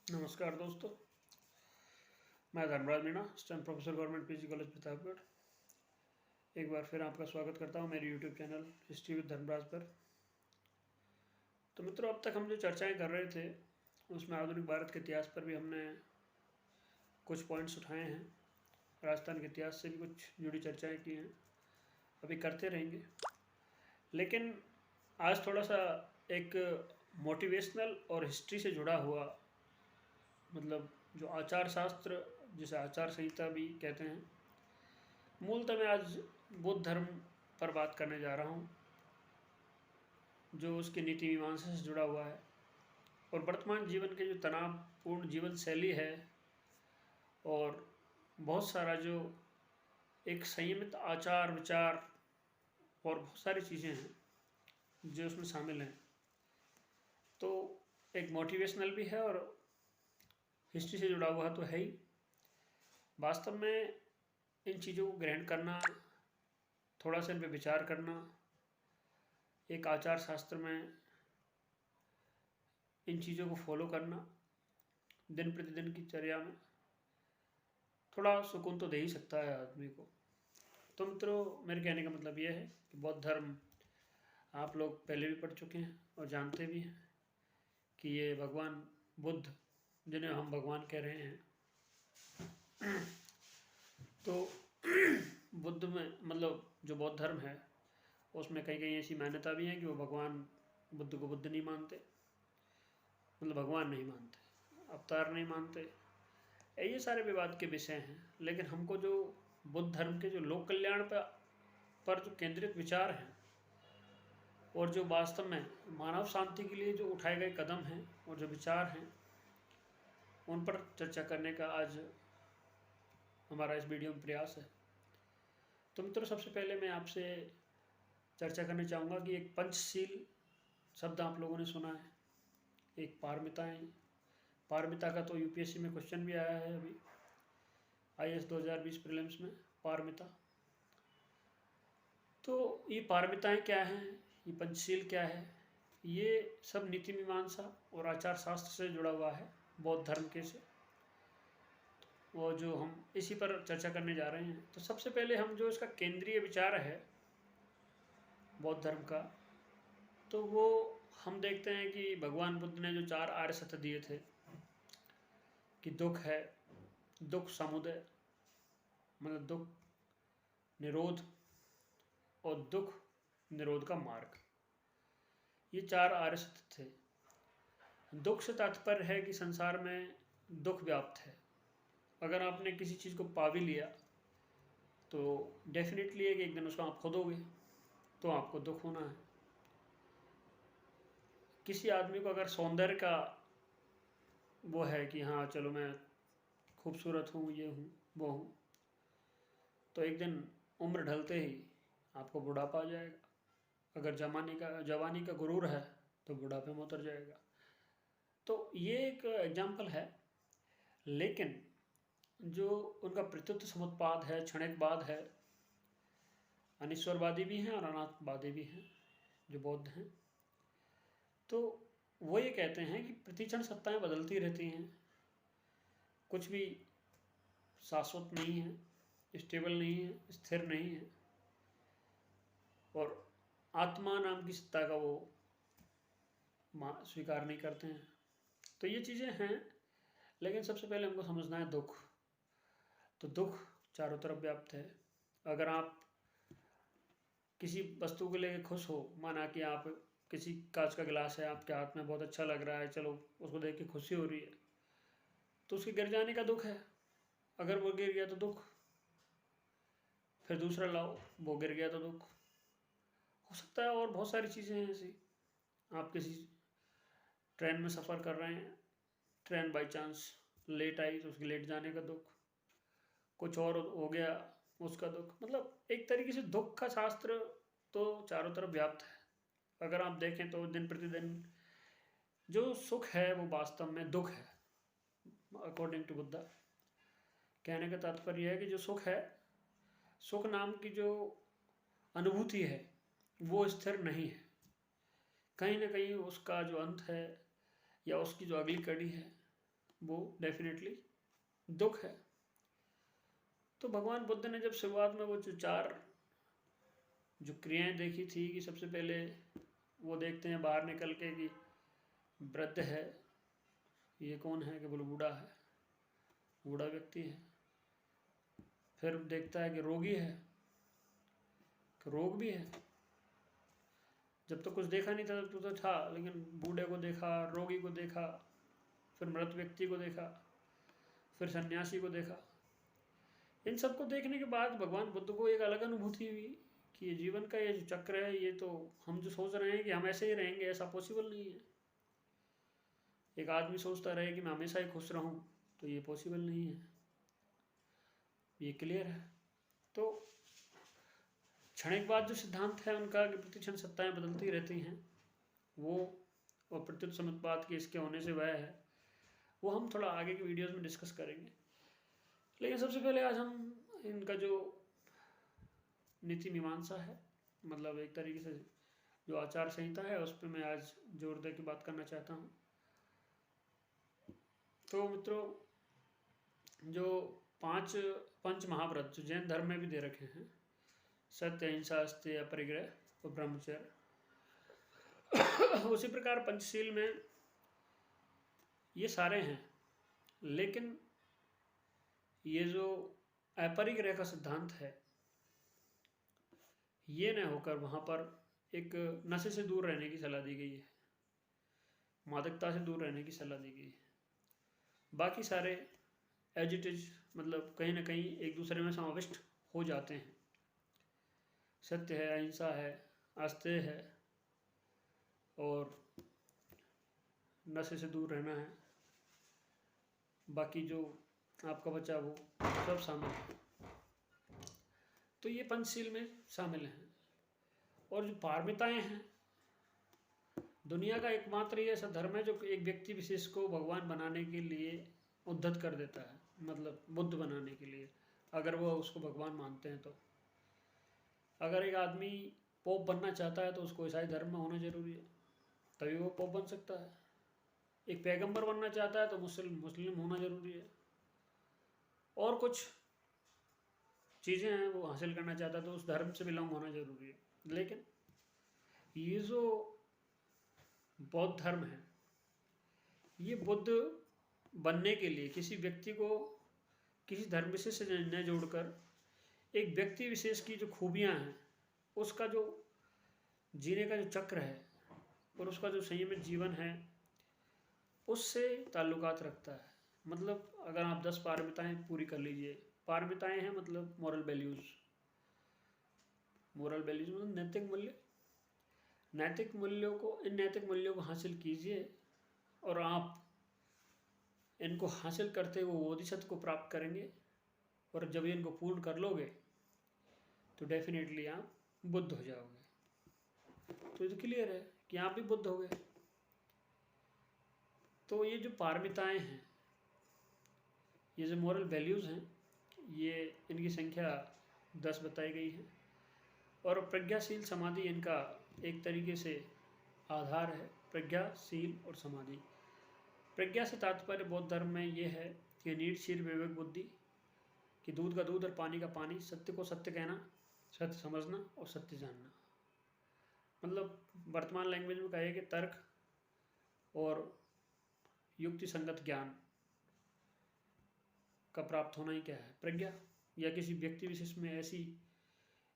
नमस्कार दोस्तों, मैं Dharmraj Meena, assistant professor government PG college Pratapgarh. एक बार फिर आपका स्वागत करता हूं मेरे YouTube channel history with Dharmraj पर। तो मित्रों, अब तक हम जो चर्चाएं कर रहे थे उसमें आधुनिक भारत के इतिहास पर भी हमने कुछ पॉइंट्स उठाए हैं। राजस्थान के इतिहास से भी कुछ जुड़ी चर्चाएँ की हैं, अभी करते रहेंगे। लेकिन आज थोड़ा सा एक मोटिवेशनल और हिस्ट्री से जुड़ा हुआ, मतलब जो आचार शास्त्र, जिसे आचार संहिता भी कहते हैं, मूलतः मैं आज बौद्ध धर्म पर बात करने जा रहा हूँ, जो उसकी नीति मीमांसा से जुड़ा हुआ है और वर्तमान जीवन के जो तनावपूर्ण जीवन शैली है और बहुत सारा जो एक संयमित आचार विचार और बहुत सारी चीज़ें हैं जो उसमें शामिल हैं। तो एक मोटिवेशनल भी है और हिस्ट्री से जुड़ा हुआ तो है ही। वास्तव में इन चीज़ों को ग्रहण करना, थोड़ा सा इन पर विचार करना, एक आचार शास्त्र में इन चीज़ों को फॉलो करना दिन प्रतिदिन की चर्या में थोड़ा सुकून तो दे ही सकता है आदमी को। तो मित्रों, मेरे कहने का मतलब ये है कि बौद्ध धर्म आप लोग पहले भी पढ़ चुके हैं और जानते भी हैं कि ये भगवान बुद्ध, जिन्हें हम भगवान कह रहे हैं, तो बुद्ध में मतलब जो बौद्ध धर्म है उसमें कई कई ऐसी मान्यता भी है कि वो भगवान बुद्ध को बुद्ध नहीं मानते, मतलब भगवान नहीं मानते, अवतार नहीं मानते। ये सारे विवाद के विषय हैं। लेकिन हमको जो बुद्ध धर्म के जो लोक कल्याण पर जो केंद्रित विचार हैं और जो वास्तव में मानव शांति के लिए जो उठाए गए कदम हैं और जो विचार हैं, उन पर चर्चा करने का आज हमारा इस वीडियो में प्रयास है। तो मित्रों, सबसे पहले मैं आपसे चर्चा करना चाहूँगा कि एक पंचशील शब्द आप लोगों ने सुना है, एक पारमिताएं। पारमिता का तो यूपीएससी में क्वेश्चन भी आया है अभी, आईएएस 2020 प्रीलिम्स में, पारमिता। तो ये पारमिताएं क्या हैं, ये पंचशील क्या है, ये सब नीति मीमांसा और आचार शास्त्र से जुड़ा हुआ है बौद्ध धर्म के से, वो जो हम इसी पर चर्चा करने जा रहे हैं। तो सबसे पहले हम जो इसका केंद्रीय विचार है बौद्ध धर्म का, तो वो हम देखते हैं कि भगवान बुद्ध ने जो 4 आर्य सत्य दिए थे कि दुख है, दुख समुदय मतलब दुख निरोध और दुख निरोध का मार्ग, ये 4 आर्य सत्य थे। दुख से तात्पर्य है कि संसार में दुख व्याप्त है। अगर आपने किसी चीज़ को पा भी लिया तो डेफिनेटली है कि एक दिन उसको आप खोदोगे, तो आपको दुख होना है। किसी आदमी को अगर सौंदर्य का वो है कि हाँ चलो मैं खूबसूरत हूँ, ये हूँ, वो हूँ, तो एक दिन उम्र ढलते ही आपको बुढ़ापा आ जाएगा। अगर जवानी का गुरूर है तो बुढ़ापे में उतर जाएगा। तो ये एक एग्जाम्पल है। लेकिन जो उनका प्रत्युत्तर समुत्पाद है, क्षणिकवाद है, अनिश्वरवादी भी हैं और अनात्मवादी भी हैं जो बौद्ध हैं। तो वो ये कहते हैं कि प्रतिक्षण सत्ताएं बदलती रहती हैं, कुछ भी शाश्वत नहीं है, स्टेबल नहीं है, स्थिर नहीं है, और आत्मा नाम की सत्ता का वो स्वीकार नहीं करते हैं। तो ये चीज़ें हैं। लेकिन सबसे पहले हमको समझना है दुख। तो दुख चारों तरफ व्याप्त है। अगर आप किसी वस्तु को लेकर खुश हो, माना कि आप किसी कांच का गिलास है आपके हाथ में, बहुत अच्छा लग रहा है, चलो उसको देख के खुशी हो रही है, तो उसके गिर जाने का दुख है। अगर वो गिर गया तो दुख, फिर दूसरा लाओ, वो गिर गया तो दुख हो सकता है। और बहुत सारी चीज़ें हैं ऐसी। आप किसी ट्रेन में सफ़र कर रहे हैं, ट्रेन बाई चांस लेट आई तो उसके लेट जाने का दुख, कुछ और हो गया उसका दुख। मतलब एक तरीके से दुख का शास्त्र तो चारों तरफ व्याप्त है। अगर आप देखें तो दिन प्रतिदिन जो सुख है वो वास्तव में दुख है, अकॉर्डिंग टू बुद्धा। कहने का तात्पर्य है कि जो सुख है, सुख नाम की जो अनुभूति है वो स्थिर नहीं है। कहीं ना कहीं उसका जो अंत है या उसकी जो अगली कड़ी है वो डेफिनेटली दुख है। तो भगवान बुद्ध ने जब शुरुआत में वो जो 4 जो क्रियाएं देखी थी कि सबसे पहले वो देखते हैं बाहर निकल के कि वृद्ध है, ये कौन है, कि बोले बूढ़ा है, बूढ़ा व्यक्ति है। फिर देखता है कि रोगी है, कि रोग भी है। जब तो कुछ देखा नहीं था, तब तो था, लेकिन बूढ़े को देखा, रोगी को देखा, फिर मृत व्यक्ति को देखा, फिर सन्यासी को देखा। इन सबको देखने के बाद भगवान बुद्ध को एक अलग अनुभूति हुई कि ये जीवन का ये जो चक्र है, ये तो हम जो सोच रहे हैं कि हम ऐसे ही रहेंगे, ऐसा पॉसिबल नहीं है। एक आदमी सोचता रहे कि मैं हमेशा ही खुश रहूं, तो ये पॉसिबल नहीं है, ये क्लियर है। तो क्षणिक बाद जो सिद्धांत है उनका कि प्रतिक्षण सत्ताएं बदलती रहती हैं, वो और प्रत्युत समुत्पाद के इसके होने से वह है, वो हम थोड़ा आगे की वीडियोस में डिस्कस करेंगे। लेकिन सबसे पहले आज हम इनका जो नीति मीमांसा है, मतलब एक तरीके से जो आचार संहिता है, उस पर मैं आज जोर दे के बात करना चाहता हूँ। तो मित्रों, जो 5 पंच महाव्रत जो जैन धर्म में भी दे रखे हैं, सत्य, अहिंसा, अस्तेय, अपरिग्रह और ब्रह्मचर्य, उसी प्रकार पंचशील में ये सारे हैं। लेकिन ये जो अपरिग्रह का सिद्धांत है, ये न होकर वहाँ पर एक नशे से दूर रहने की सलाह दी गई है, मादकता से दूर रहने की सलाह दी गई है। बाकी सारे एज इट इज, मतलब कहीं ना कहीं एक दूसरे में समाविष्ट हो जाते हैं। सत्य है, अहिंसा है, आस्तेय है, और नशे से दूर रहना है। बाकी जो आपका बचा वो सब शामिल है। तो ये पंचशील में शामिल हैं। और जो पारमिताएं हैं, दुनिया का एकमात्र ये ऐसा धर्म है जो एक व्यक्ति विशेष को भगवान बनाने के लिए उद्धत कर देता है, मतलब बुद्ध बनाने के लिए, अगर वो उसको भगवान मानते हैं तो। अगर एक आदमी पोप बनना चाहता है तो उसको ईसाई धर्म में होना जरूरी है, तभी वो पोप बन सकता है। एक पैगंबर बनना चाहता है तो मुस्लिम होना जरूरी है। और कुछ चीज़ें हैं वो हासिल करना चाहता है तो उस धर्म से बिलोंग होना जरूरी है। लेकिन ये जो बौद्ध धर्म है, ये बुद्ध बनने के लिए किसी व्यक्ति को किसी धर्म विशेष से न जोड़कर एक व्यक्ति विशेष की जो खूबियां हैं, उसका जो जीने का जो चक्र है और उसका जो संयमित जीवन है, उससे ताल्लुकात रखता है। मतलब अगर आप 10 पारमिताएं पूरी कर लीजिए, पारमिताएं हैं मतलब मॉरल वैल्यूज़, मॉरल वैल्यूज़ मतलब नैतिक मूल्य। नैतिक मूल्यों को, इन नैतिक मूल्यों को हासिल कीजिए और आप इनको हासिल करते हुए बोधिसत्व को प्राप्त करेंगे। और जब इनको पूर्ण कर लोगे तो डेफिनेटली आप बुद्ध हो जाओगे। तो ये तो क्लियर है कि आप भी बुद्ध हो गए। तो ये जो पारमिताएं हैं, ये जो मॉरल वैल्यूज़ हैं, ये इनकी संख्या 10 बताई गई है। और प्रज्ञाशील समाधि इनका एक तरीके से आधार है। प्रज्ञाशील और समाधि, प्रज्ञा से तात्पर्य बौद्ध धर्म में ये है कि नीड, क्षीर, विवेक, बुद्धि, कि दूध का दूध और पानी का पानी, सत्य को सत्य कहना, सत्य समझना और सत्य जानना। मतलब वर्तमान लैंग्वेज में कहे कि तर्क और युक्ति संगत ज्ञान का प्राप्त होना ही क्या है, प्रज्ञा। या किसी व्यक्ति विशेष में ऐसी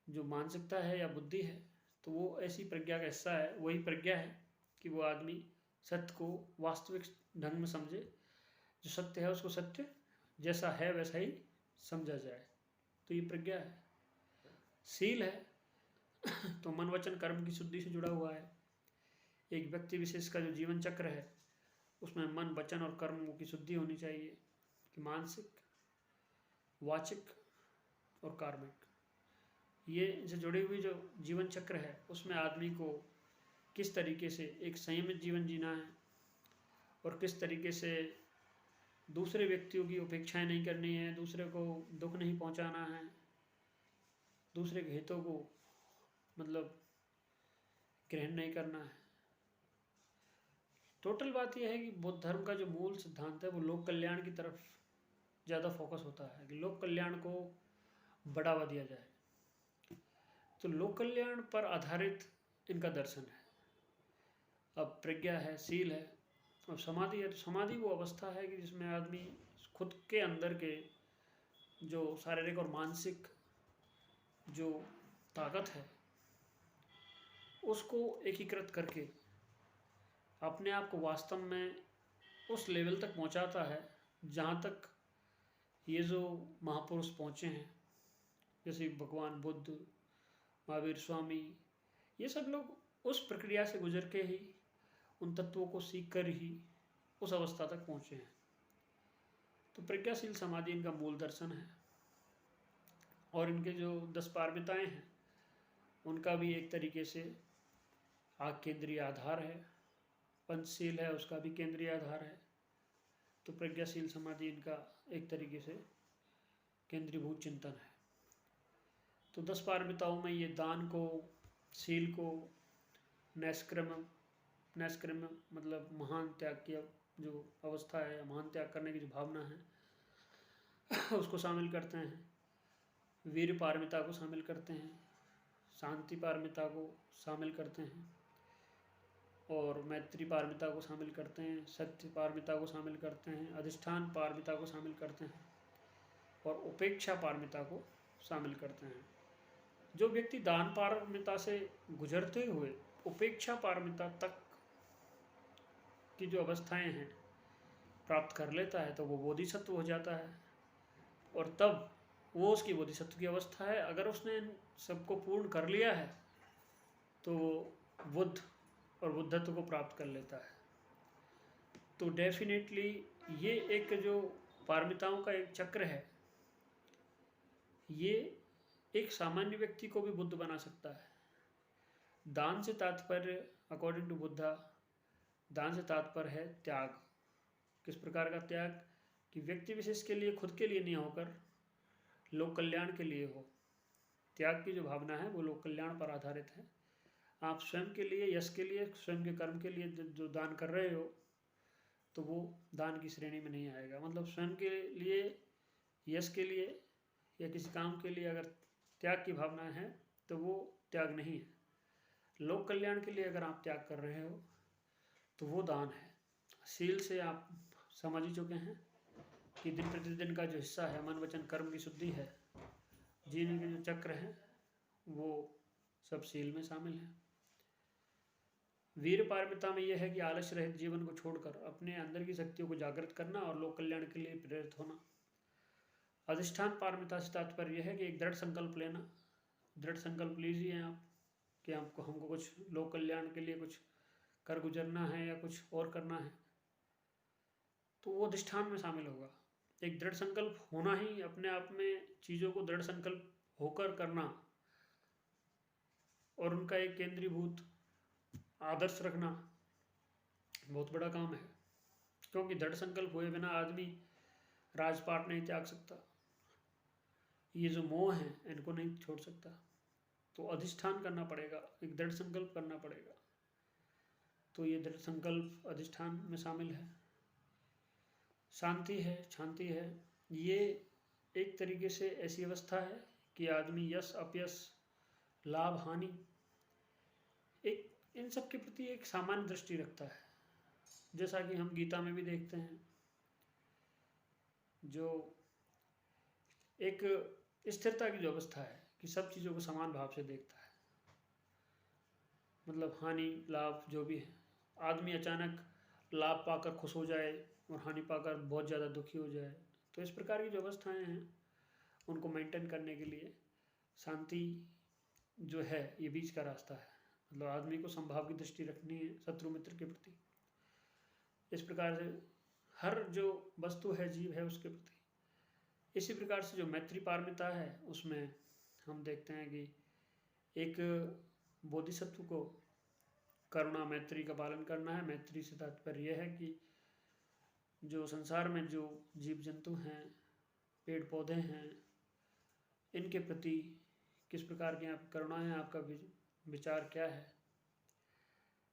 जो मानसिकता है या बुद्धि है, तो वो ऐसी प्रज्ञा का हिस्सा है। वही प्रज्ञा है कि वो आदमी सत्य को वास्तविक ढंग में समझे, जो सत्य है उसको सत्य जैसा है वैसा ही समझा जाए, तो ये प्रज्ञा है। शील है तो मन, वचन, कर्म की शुद्धि से जुड़ा हुआ है। एक व्यक्ति विशेष का जो जीवन चक्र है, उसमें मन, वचन और कर्म की शुद्धि होनी चाहिए, कि मानसिक, वाचिक और कार्मिक, ये इनसे जुड़ी हुई जो जीवन चक्र है, उसमें आदमी को किस तरीके से एक संयमित जीवन जीना है और किस तरीके से दूसरे व्यक्तियों की उपेक्षाएं नहीं करनी है, दूसरे को दुख नहीं पहुंचाना है, दूसरे के हितों को मतलब ग्रहण नहीं करना है। टोटल बात यह है कि बौद्ध धर्म का जो मूल सिद्धांत है वो लोक कल्याण की तरफ ज़्यादा फोकस होता है कि लोक कल्याण को बढ़ावा दिया जाए। तो लोक कल्याण पर आधारित इनका दर्शन है। अब प्रज्ञा है, शील है, अब समाधि है। तो समाधि वो अवस्था है कि जिसमें आदमी खुद के अंदर के जो शारीरिक और मानसिक जो ताकत है उसको एकीकृत करके अपने आप को वास्तव में उस लेवल तक पहुंचाता है जहाँ तक ये जो महापुरुष पहुँचे हैं, जैसे भगवान बुद्ध, महावीर स्वामी, ये सब लोग उस प्रक्रिया से गुजर के ही उन तत्वों को सीख कर ही उस अवस्था तक पहुँचे हैं। तो प्रज्ञाशील समाधि इनका मूल दर्शन है। और इनके जो 10 पारमिताएँ हैं उनका भी एक तरीके से आग केंद्रीय आधार है। पंचशील है, उसका भी केंद्रीय आधार है। तो प्रज्ञाशील समाधि इनका एक तरीके से केंद्रीभूत चिंतन है। तो 10 पारमिताओं में ये दान को, शील को, नैष्क्रम्य मतलब महान त्याग की जो अवस्था है, महान त्याग करने की जो भावना है उसको शामिल करते हैं। वीर पारमिता को शामिल करते हैं, शांति पारमिता को शामिल करते हैं, और मैत्री पारमिता को शामिल करते हैं, सत्य पारमिता को शामिल करते हैं, अधिष्ठान पारमिता को शामिल करते हैं, और उपेक्षा पारमिता को शामिल करते हैं। जो व्यक्ति दान पारमिता से गुजरते हुए उपेक्षा पारमिता तक की जो अवस्थाएं हैं प्राप्त कर लेता है तो वो बोधिसत्व हो जाता है। और तब वो उसकी बोधिसत्व की अवस्था है। अगर उसने इन सबको पूर्ण कर लिया है तो वो बुद्ध और बुद्धत्व को प्राप्त कर लेता है। तो डेफिनेटली ये एक जो पारमिताओं का एक चक्र है, ये एक सामान्य व्यक्ति को भी बुद्ध बना सकता है। दान से तात्पर्य अकॉर्डिंग टू बुद्धा, दान से तात्पर्य है त्याग। किस प्रकार का त्याग? कि व्यक्ति विशेष के लिए, खुद के लिए नहीं होकर लोक कल्याण के लिए हो। त्याग की जो भावना है वो लोक कल्याण पर आधारित है। आप स्वयं के लिए, यश के लिए, स्वयं के कर्म के लिए जो दान कर रहे हो तो वो दान की श्रेणी में नहीं आएगा। मतलब स्वयं के लिए, यश के लिए या किसी काम के लिए अगर त्याग की भावना है तो वो त्याग नहीं है। लोक कल्याण के लिए अगर आप त्याग कर रहे हो तो वो दान है। शील से आप समझ ही चुके हैं कि दिन प्रतिदिन का जो हिस्सा है, मन वचन कर्म की शुद्धि है, जीने के जो चक्र हैं वो सब शील में शामिल है। वीर पारमिता में यह है कि आलस्य रहित जीवन को छोड़कर अपने अंदर की शक्तियों को जागृत करना और लोक कल्याण के लिए प्रेरित होना। अधिष्ठान पारमिता से तात्पर्य यह है कि एक दृढ़ संकल्प लेना। दृढ़ संकल्प लीजिए आप कि हमको कुछ लोक कल्याण के लिए कुछ कर गुजरना है या कुछ और करना है, तो वो अधिष्ठान में शामिल होगा। एक दृढ़ संकल्प होना ही अपने आप में चीज़ों को दृढ़ संकल्प होकर करना और उनका एक केंद्रीभूत आदर्श रखना बहुत बड़ा काम है। क्योंकि दृढ़ संकल्प हुए बिना आदमी राजपाट नहीं त्याग सकता, ये जो मोह है इनको नहीं छोड़ सकता। तो अधिष्ठान करना पड़ेगा, एक दृढ़ संकल्प करना पड़ेगा। तो ये दृढ़ संकल्प अधिष्ठान में शामिल है। शांति है, शांति है, ये एक तरीके से ऐसी अवस्था है कि आदमी यश अपयश, लाभ हानि, एक इन सब के प्रति एक सामान्य दृष्टि रखता है। जैसा कि हम गीता में भी देखते हैं, जो एक स्थिरता की जो अवस्था है कि सब चीज़ों को समान भाव से देखता है। मतलब हानि लाभ जो भी है, आदमी अचानक लाभ पाकर खुश हो जाए और हानि पाकर बहुत ज़्यादा दुखी हो जाए। तो इस प्रकार की जो अवस्थाएं हैं उनको मेंटेन करने के लिए शांति जो है ये बीच का रास्ता है। मतलब आदमी को समभाव की दृष्टि रखनी है शत्रु मित्र के प्रति। इस प्रकार से हर जो वस्तु है, जीव है, उसके प्रति। इसी प्रकार से जो मैत्री पारमिता है उसमें हम देखते हैं कि एक बोधिसत्व को करुणा मैत्री का पालन करना है। मैत्री से तात्पर्य यह है कि जो संसार में जो जीव जंतु हैं, पेड़ पौधे हैं, इनके प्रति किस प्रकार की आपकी करुणा है, आपका विचार क्या है।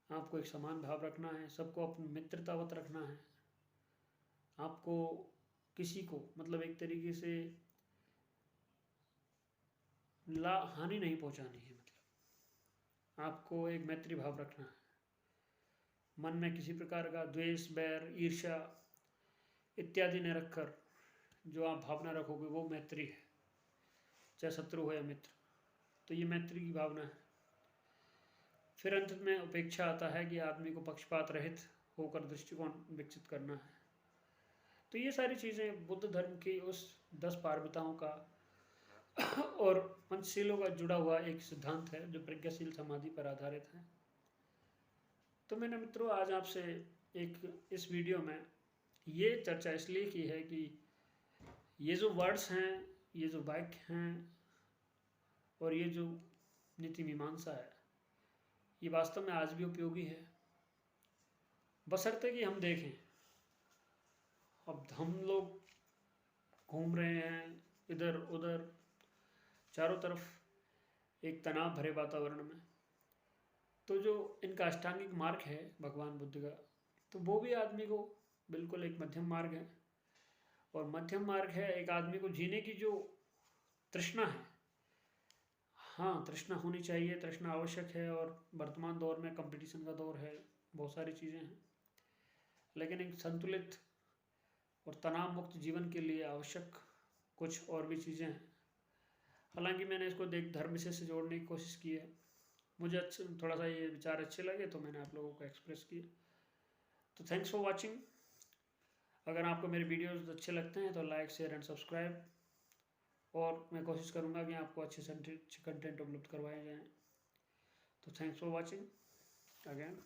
आपको एक समान भाव रखना है, सबको अपनी मित्रतावत रखना है। आपको किसी को मतलब एक तरीके से हानि नहीं पहुंचानी है। मतलब आपको एक मैत्री भाव रखना है। मन में किसी प्रकार का द्वेष, बैर, ईर्ष्या इत्यादि न रखकर जो आप भावना रखोगे वो मैत्री है, चाहे शत्रु हो या मित्र। तो ये मैत्री की भावना है। फिर अंत में उपेक्षा आता है कि आदमी को पक्षपात रहित होकर दृष्टिकोण विकसित करना है। तो ये सारी चीज़ें बुद्ध धर्म की उस 10 पारमिताओं का और पंचशीलों का जुड़ा हुआ एक सिद्धांत है जो प्रज्ञाशील समाधि पर आधारित है। तो मैंने मित्रों आज आपसे एक इस वीडियो में ये चर्चा इसलिए की है कि ये जो वर्ड्स हैं, ये जो वाक्य हैं और ये जो नीति मीमांसा है, ये वास्तव में आज भी उपयोगी है, बशर्ते कि हम देखें। अब हम लोग घूम रहे हैं इधर उधर चारों तरफ एक तनाव भरे वातावरण में, तो जो इनका अष्टांगिक मार्ग है भगवान बुद्ध का, तो वो भी आदमी को बिल्कुल एक मध्यम मार्ग है। और मध्यम मार्ग है एक आदमी को जीने की जो तृष्णा है, हाँ तृष्णा होनी चाहिए, तृष्णा आवश्यक है। और वर्तमान दौर में कंपटीशन का दौर है, बहुत सारी चीज़ें हैं, लेकिन एक संतुलित और तनाव मुक्त जीवन के लिए आवश्यक कुछ और भी चीज़ें हैं। हालांकि मैंने इसको देख धर्म विषय से जोड़ने की कोशिश की है। मुझे थोड़ा सा ये विचार अच्छे लगे तो मैंने आप लोगों को एक्सप्रेस किए। तो थैंक्स फॉर वाचिंग। अगर आपको मेरे वीडियोस अच्छे लगते हैं तो लाइक, शेयर एंड सब्सक्राइब। और मैं कोशिश करूँगा कि आपको अच्छे से अच्छे कंटेंट उपलब्ध करवाए जाएँ। तो थैंक्स फॉर वाचिंग अगेन।